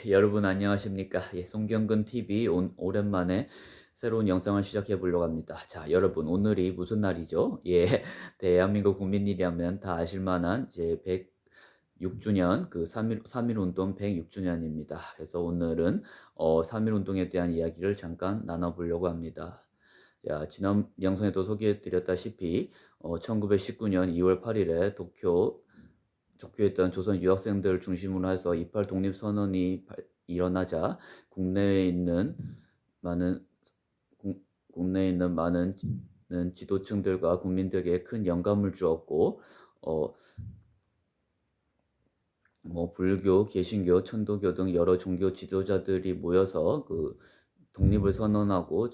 여러분 안녕하십니까? 송경근 TV 오랜만에 새로운 영상을 시작해 보려고 합니다. 자, 여러분 오늘이 무슨 날이죠? 대한민국 국민이라면 다 아실 만한 이제 106주년 그 3.1 운동 106주년입니다. 그래서 오늘은 3.1 운동에 대한 이야기를 잠깐 나눠보려고 합니다. 야, 지난 영상에도 소개해 드렸다시피 1919년 2월 8일에 도쿄에 있던 조선 유학생들을 중심으로 해서 28 독립선언이 일어나자 국내에 있는 많은 국내에 있는 많은 지도층들과 국민들에게 큰 영감을 주었고, 어, 불교, 개신교, 천도교 등 여러 종교 지도자들이 모여서 독립을 선언하고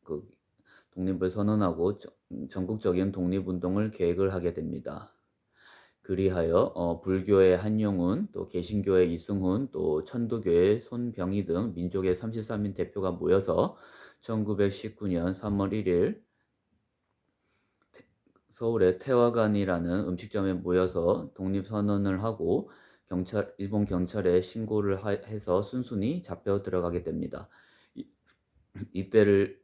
그 전국적인 독립운동을 계획을 하게 됩니다. 그리하여 불교의 한용운, 또 개신교의 이승훈, 또 천도교의 손병희 등 민족의 33인 대표가 모여서 1919년 3월 1일 서울의 태화관이라는 음식점에 모여서 독립선언을 하고 일본 경찰에 신고를 해서 순순히 잡혀 들어가게 됩니다. 이때를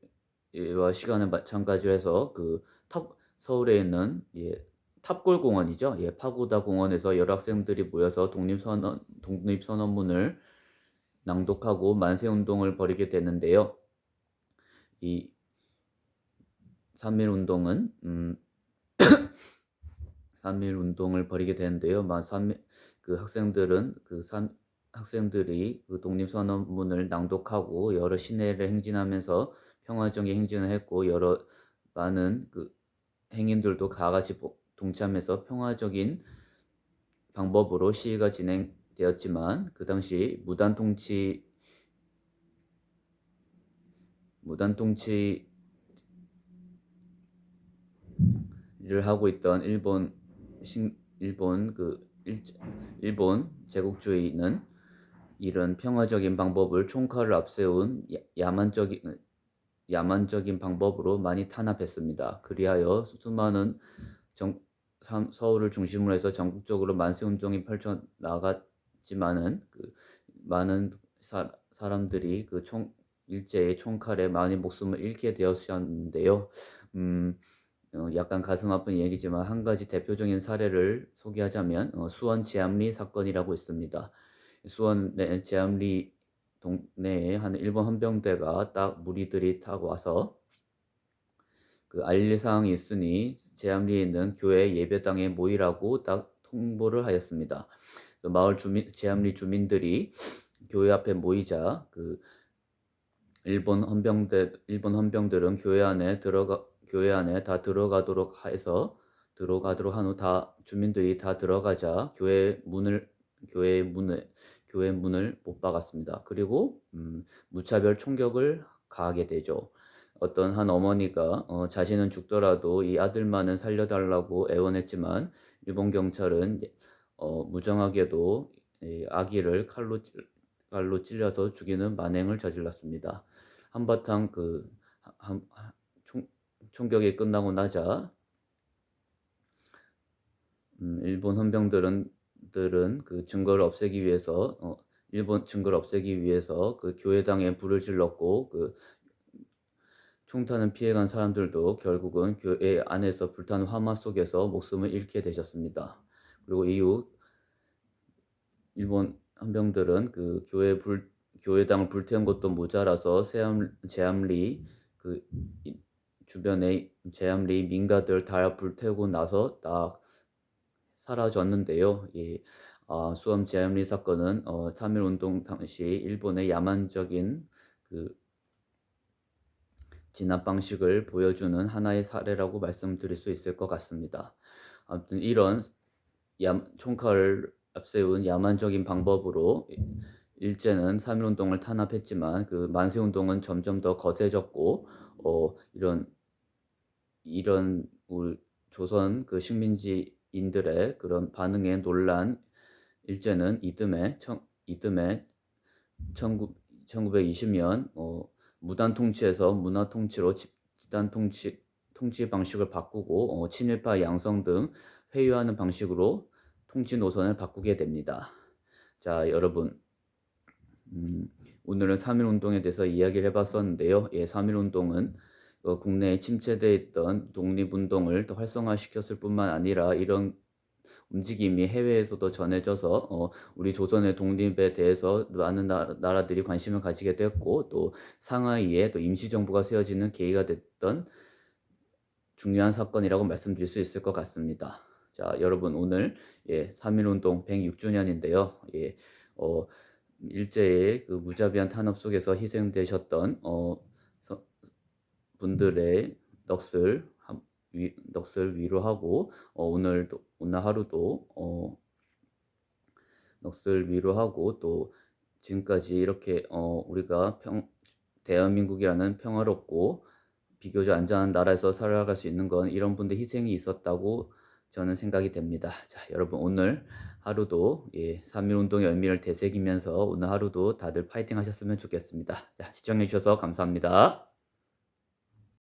와 시간을 마찬가지로 해서 서울에 있는 탑골공원이죠. 파고다 공원에서 여러 학생들이 모여서 독립선언문을 낭독하고 만세운동을 벌이게 되는데요. 이 3.1 운동은 3.1 운동을 벌이게 되는데요. 학생들이 그 독립선언문을 낭독하고 여러 시내를 행진하면서 평화적인 행진을 했고, 여러 많은 행인들도 다 같이 동참해서 평화적인 방법으로 시위가 진행되었지만, 그 당시 무단 통치를 하고 있던 일본 제국주의는 이런 평화적인 방법을 총칼을 앞세운 야만적인 방법으로 많이 탄압했습니다. 그리하여 수많은 서울을 중심으로 해서 전국적으로 만세운동이 펼쳐나갔지만은 많은 사람들이 일제의 총칼에 많이 목숨을 잃게 되었었는데요. 약간 가슴 아픈 얘기지만 한 가지 대표적인 사례를 소개하자면 수원 제암리 사건이라고 있습니다. 수원의 제암리 동네에 한 일본 헌병대가 딱 무리들이 타고 와서 알릴사항이 있으니 제암리에 있는 교회 예배당에 모이라고 딱 통보를 하였습니다. 제암리 주민들이 교회 앞에 모이자 일본 헌병들은 교회 안에 다 들어가도록 한 후 주민들이 다 들어가자 교회 문을 못 박았습니다. 그리고 무차별 총격을 가하게 되죠. 어떤 한 어머니가 자신은 죽더라도 이 아들만은 살려달라고 애원했지만 일본 경찰은 무정하게도 이 아기를 칼로 찔려서 죽이는 만행을 저질렀습니다. 한바탕 총격이 끝나고 나자 일본 헌병들은 증거를 없애기 위해서 교회당에 불을 질렀고, 총탄을 피해간 사람들도 결국은 교회 안에서 불타는 화마 속에서 목숨을 잃게 되셨습니다. 그리고 이후 일본 헌병들은 교회당을 불태운 것도 모자라서 제암리 주변에 제암리 민가들 다 불태우고 나서 다 사라졌는데요. 수원 제암리 사건은 3.1 운동 당시 일본의 야만적인 진압 방식을 보여주는 하나의 사례라고 말씀드릴 수 있을 것 같습니다. 아무튼 이런 총칼을 앞세운 야만적인 방법으로 일제는 3.1 운동을 탄압했지만 만세운동은 점점 더 거세졌고, 이런 우리 조선 식민지인들의 그런 반응에 놀란 일제는 이듬해 1920년 무단 통치에서 문화 통치로 집단 통치 방식을 바꾸고 친일파 양성 등 회유하는 방식으로 통치 노선을 바꾸게 됩니다. 자, 여러분, 음, 오늘은 3.1 운동에 대해서 이야기를 해봤었는데요. 예, 3.1 운동은 국내에 침체되어 있던 독립운동을 또 활성화시켰을 뿐만 아니라 이런 움직임이 해외에서도 전해져서 우리 조선의 독립에 대해서 많은 나라들이 관심을 가지게 됐고, 또 상하이에 또 임시정부가 세워지는 계기가 됐던 중요한 사건이라고 말씀드릴 수 있을 것 같습니다. 자, 여러분 오늘 3.1 운동 106주년인데요. 어, 일제의 그 무자비한 탄압 속에서 희생되셨던 분들의 넋을 위로하고, 오늘 하루도 넋을 위로하고, 또 지금까지 이렇게 우리가 대한민국이라는 평화롭고 비교적 안전한 나라에서 살아갈 수 있는 건 이런 분들 희생이 있었다고 저는 생각이 됩니다. 자, 여러분 오늘 하루도 3.1 운동의 의미를 되새기면서 오늘 하루도 다들 파이팅 하셨으면 좋겠습니다. 자, 시청해 주셔서 감사합니다.